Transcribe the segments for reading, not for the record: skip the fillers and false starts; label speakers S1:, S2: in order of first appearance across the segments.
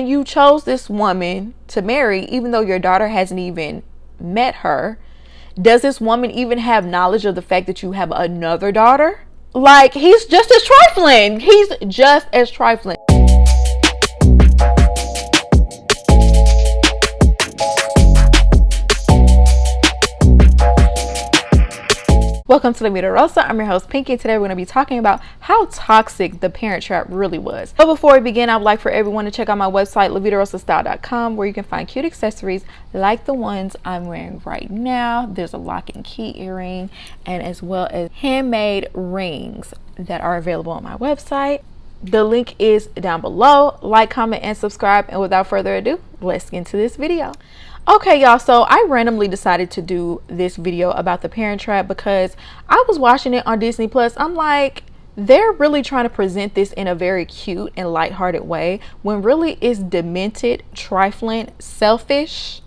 S1: you chose this woman to marry, even though your daughter hasn't even met her, does this woman even have knowledge of the fact that you have another daughter? Like, he's just as trifling. He's just as trifling. Welcome to La Vida Rosa. I'm your host Pinky, and today we're going to be talking about how toxic the Parent Trap really was. But before we begin, I would like for everyone to check out my website, lavidarosastyle.com, where you can find cute accessories like the ones I'm wearing right now. There's a lock and key earring, and as well as handmade rings that are available on my website. The link is down below. Like, comment, and subscribe. And without further ado, let's get into this video. Okay, y'all, so I randomly decided to do this video about the Parent Trap because I was watching it on Disney Plus. I'm like, they're really trying to present this in a very cute and lighthearted way when really it's demented, trifling, selfish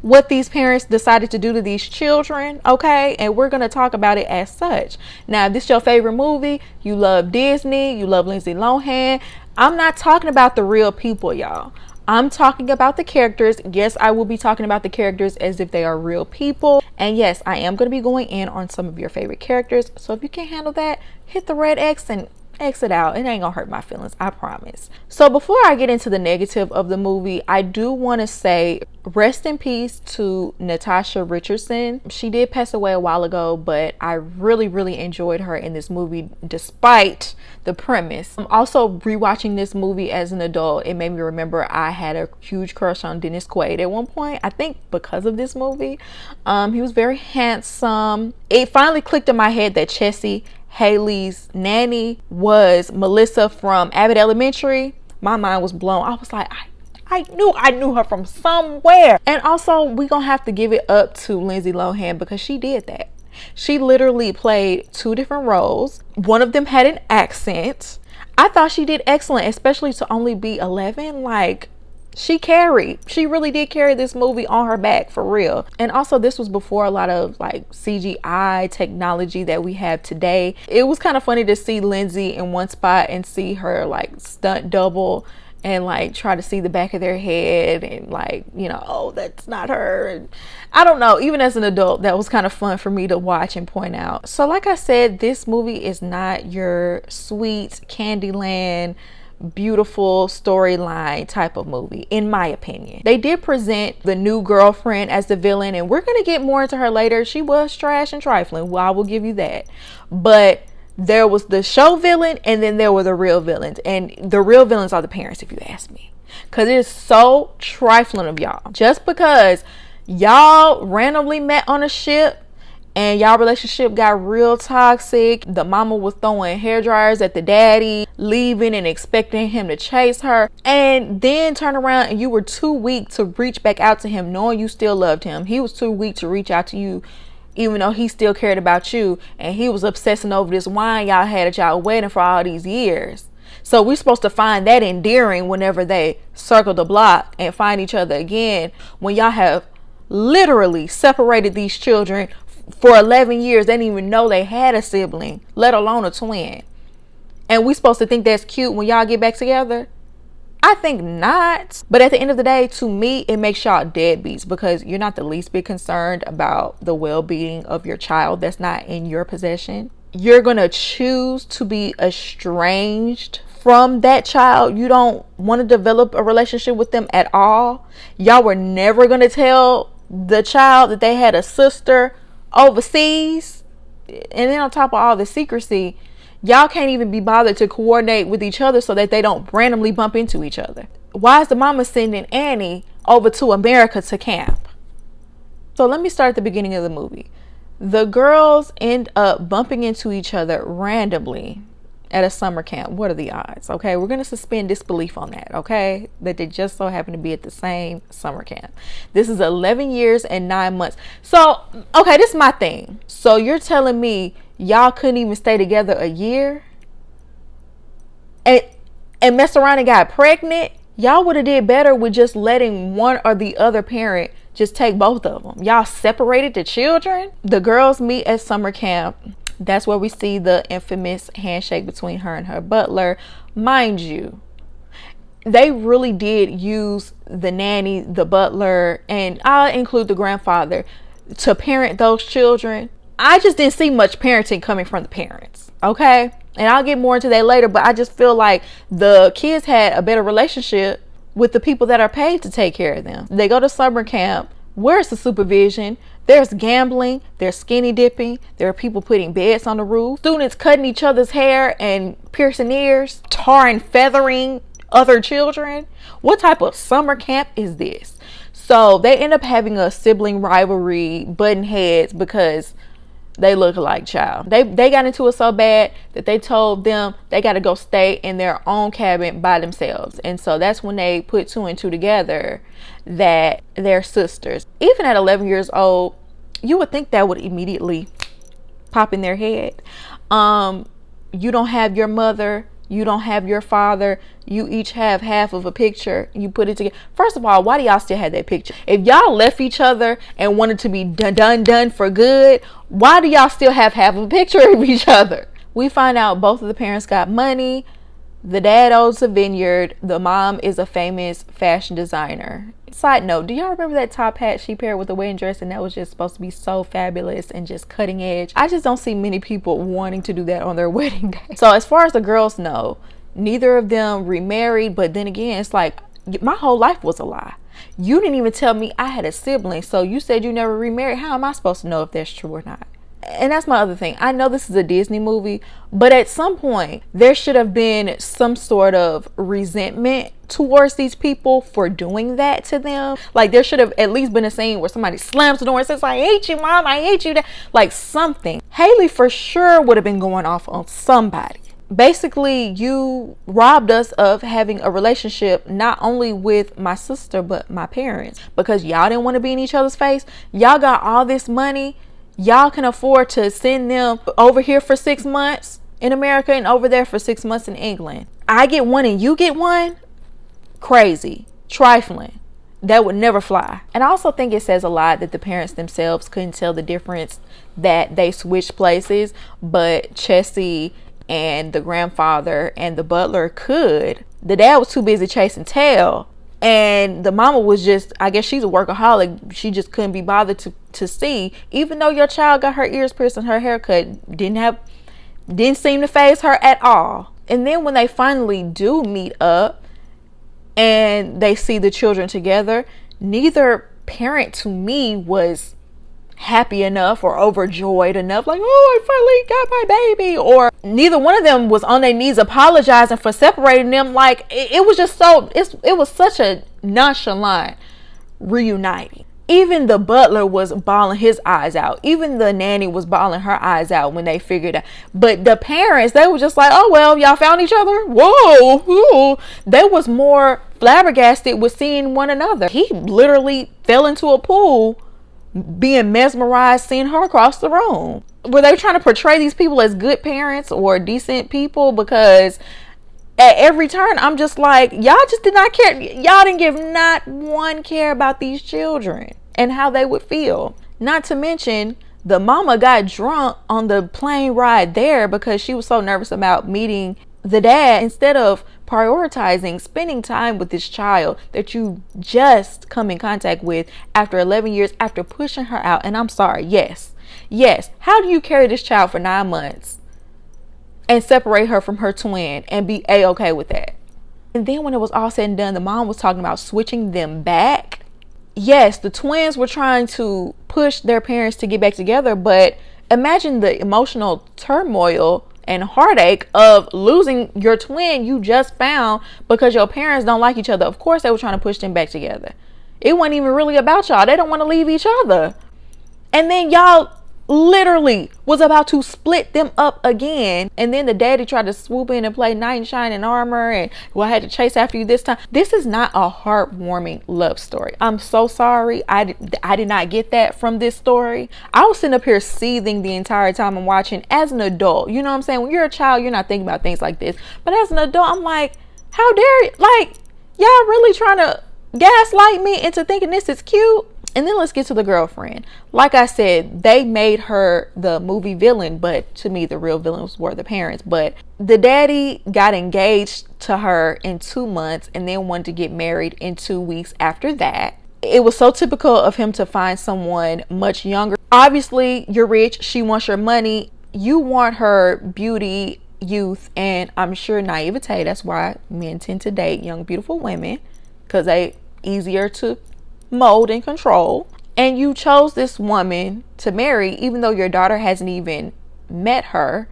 S1: what these parents decided to do to these children. Okay, and we're going to talk about it as such. Now, if this is your favorite movie, you love Disney, you love Lindsay Lohan, I'm not talking about the real people, y'all. I'm talking about the characters. Yes, I will be talking about the characters as if they are real people. And yes, I am going to be going in on some of your favorite characters. So if you can't handle that, hit the red X and exit out. It ain't gonna hurt my feelings, I promise. So before I get into the negative of the movie, I do want to say rest in peace to Natasha Richardson. She did pass away a while ago, but I really enjoyed her in this movie despite the premise. I'm also rewatching this movie as an adult. It made me remember I had a huge crush on Dennis Quaid at one point, I think because of this movie. He was very handsome. It finally clicked in my head that Chessie, Haley's nanny, was Melissa from Abbott Elementary. My mind was blown. I was like, I knew her from somewhere. And also, we gonna have to give it up to Lindsay Lohan because she did that. She literally played two different roles. One of them had an accent. I thought she did excellent, especially to only be 11. Like, she really did carry this movie on her back, for real. And also, this was before a lot of like CGI technology that we have today. It was kind of funny to see Lindsay in one spot and see her like stunt double and like try to see the back of their head and like, you know, oh, that's not her. And I don't know, even as an adult, that was kind of fun for me to watch and point out. So like I said, this movie is not your sweet Candyland beautiful storyline type of movie, in my opinion. They did present the new girlfriend as the villain, and we're gonna get more into her later. She was trash and trifling, well, I will give you that. But there was the show villain, and then there were the real villains, and the real villains are the parents, if you ask me, because it is so trifling of y'all. Just because y'all randomly met on a ship and y'all relationship got real toxic, the mama was throwing hair dryers at the daddy, leaving and expecting him to chase her, and then turn around and you were too weak to reach back out to him knowing you still loved him. He was too weak to reach out to you even though he still cared about you, and he was obsessing over this wine y'all had at y'all wedding for all these years. So we're supposed to find that endearing whenever they circle the block and find each other again, when y'all have literally separated these children for 11 years. They didn't even know they had a sibling, let alone a twin. And we supposed to think that's cute when y'all get back together? I think not. But at the end of the day, to me, it makes y'all deadbeats because you're not the least bit concerned about the well-being of your child that's not in your possession. You're gonna choose to be estranged from that child. You don't want to develop a relationship with them at all. Y'all were never gonna tell the child that they had a sister overseas. And then on top of all the secrecy, y'all can't even be bothered to coordinate with each other so that they don't randomly bump into each other. Why is the mama sending Annie over to America to camp? So let me start at the beginning of the movie. The girls end up bumping into each other randomly at a summer camp. What are the odds? Okay, we're going to suspend disbelief on that, okay? That they just so happen to be at the same summer camp. This is 11 years and 9 months. So, okay, this is my thing. So you're telling me y'all couldn't even stay together a year and mess around and got pregnant? Y'all would have did better with just letting one or the other parent just take both of them. Y'all separated the children. The girls meet at summer camp. That's where we see the infamous handshake between her and her butler. Mind you, they really did use the nanny, the butler, and I'll include the grandfather to parent those children. I just didn't see much parenting coming from the parents. Okay. And I'll get more into that later, but I just feel like the kids had a better relationship with the people that are paid to take care of them. They go to summer camp. Where's the supervision? There's gambling, there's skinny dipping, there are people putting beds on the roof, students cutting each other's hair and piercing ears, tar and feathering other children. What type of summer camp is this? So they end up having a sibling rivalry, butting heads because they look alike, child. They got into it so bad that they told them they got to go stay in their own cabin by themselves. And so that's when they put two and two together that they're sisters. Even at 11 years old, you would think that would immediately pop in their head. You don't have your mother. You don't have your father. You each have half of a picture. You put it together. First of all, why do y'all still have that picture? If y'all left each other and wanted to be done for good, why do y'all still have half of a picture of each other? We find out both of the parents got money. The dad owns a vineyard. The mom is a famous fashion designer. Side note, do y'all remember that top hat she paired with the wedding dress and that was just supposed to be so fabulous and just cutting edge? I just don't see many people wanting to do that on their wedding day. So as far as the girls know, neither of them remarried, but then again, it's like my whole life was a lie. You didn't even tell me I had a sibling, so you said you never remarried. How am I supposed to know if that's true or not? And that's my other thing. I know this is a Disney movie, but at some point there should have been some sort of resentment towards these people for doing that to them. Like there should have at least been a scene where somebody slams the door and says, I hate you, mom, I hate you, dad. Like something. Haley for sure would have been going off on somebody. Basically, you robbed us of having a relationship not only with my sister but my parents, because y'all didn't want to be in each other's face. Y'all got all this money. Y'all can afford to send them over here for 6 months in America and over there for 6 months in England. I get one and you get one? Crazy. Trifling. That would never fly. And I also think it says a lot that the parents themselves couldn't tell the difference that they switched places, but Chessie and the grandfather and the butler could. The dad was too busy chasing tail. And the mama was just, I guess she's a workaholic. She just couldn't be bothered to see, even though your child got her ears pierced and her haircut didn't seem to faze her at all. And then when they finally do meet up and they see the children together, neither parent to me was happy enough or overjoyed enough, like, oh, I finally got my baby, or neither one of them was on their knees apologizing for separating them. Like it was just so it was such a nonchalant reuniting. Even the butler was bawling his eyes out. Even the nanny was bawling her eyes out when they figured out. But the parents, they were just like, oh well, y'all found each other, whoa, ooh. They was more flabbergasted with seeing one another. He literally fell into a pool being mesmerized seeing her across the room. Were they trying to portray these people as good parents or decent people? Because at every turn I'm just like, y'all just did not care. Y'all didn't give not one care about these children and how they would feel. Not to mention the mama got drunk on the plane ride there because she was so nervous about meeting the dad, instead of prioritizing spending time with this child that you just come in contact with after 11 years, after pushing her out. And I'm sorry, yes, how do you carry this child for 9 months and separate her from her twin and be a-okay with that? And then when it was all said and done, the mom was talking about switching them back. Yes, the twins were trying to push their parents to get back together, but imagine the emotional turmoil and heartache of losing your twin you just found because your parents don't like each other. Of course they were trying to push them back together. It wasn't even really about y'all. They don't want to leave each other. And then y'all literally was about to split them up again. And then the daddy tried to swoop in and play knight in shining armor. And well, I had to chase after you this time. This is not a heartwarming love story. I'm so sorry. I did not get that from this story. I was sitting up here seething the entire time I'm watching as an adult. You know what I'm saying? When you're a child, you're not thinking about things like this. But as an adult, I'm like, how dare you? Like, y'all really trying to gaslight me into thinking this is cute? And then let's get to the girlfriend. Like I said, they made her the movie villain, but to me the real villains were the parents. But the daddy got engaged to her in 2 months and then wanted to get married in 2 weeks after that. It was so typical of him to find someone much younger. Obviously, you're rich, she wants your money, you want her beauty, youth, and I'm sure naivete. That's why men tend to date young, beautiful women, because they easier to mold and control. And you chose this woman to marry even though your daughter hasn't even met her.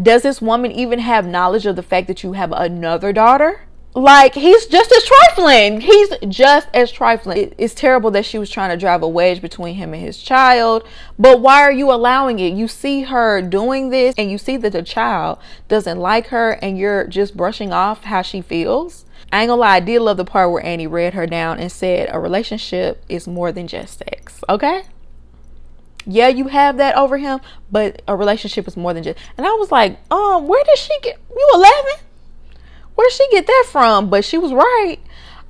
S1: Does this woman even have knowledge of the fact that you have another daughter? Like, he's just as trifling. He's just as trifling. It's terrible that she was trying to drive a wedge between him and his child, but why are you allowing it? You see her doing this and you see that the child doesn't like her and you're just brushing off how she feels. I ain't gonna lie, I did love the part where Annie read her down and said a relationship is more than just sex. Okay? Yeah, you have that over him, but a relationship is more than just. And I was like, where did she get, you 11? Where'd she get that from? But she was right.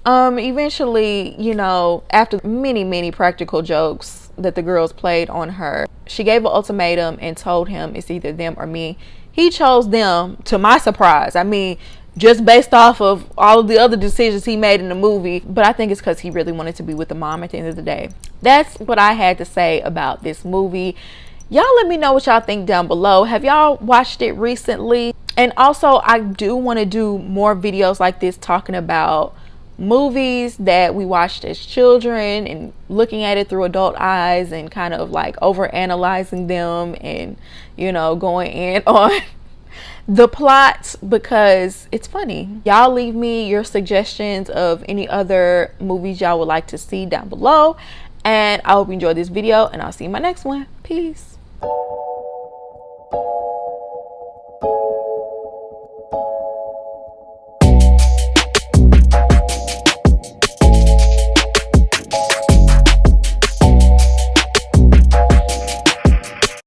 S1: Eventually, you know, after many practical jokes that the girls played on her, she gave an ultimatum and told him it's either them or me. He chose them, to my surprise. I mean, just based off of all of the other decisions he made in the movie. But I think it's because he really wanted to be with the mom at the end of the day. That's what I had to say about this movie. Y'all let me know what y'all think down below. Have y'all watched it recently? And also, I do want to do more videos like this talking about movies that we watched as children and looking at it through adult eyes and kind of like over analyzing them and, you know, going in on the plots because it's funny. Y'all leave me your suggestions of any other movies y'all would like to see down below. And I hope you enjoyed this video and I'll see you in my next one. Peace.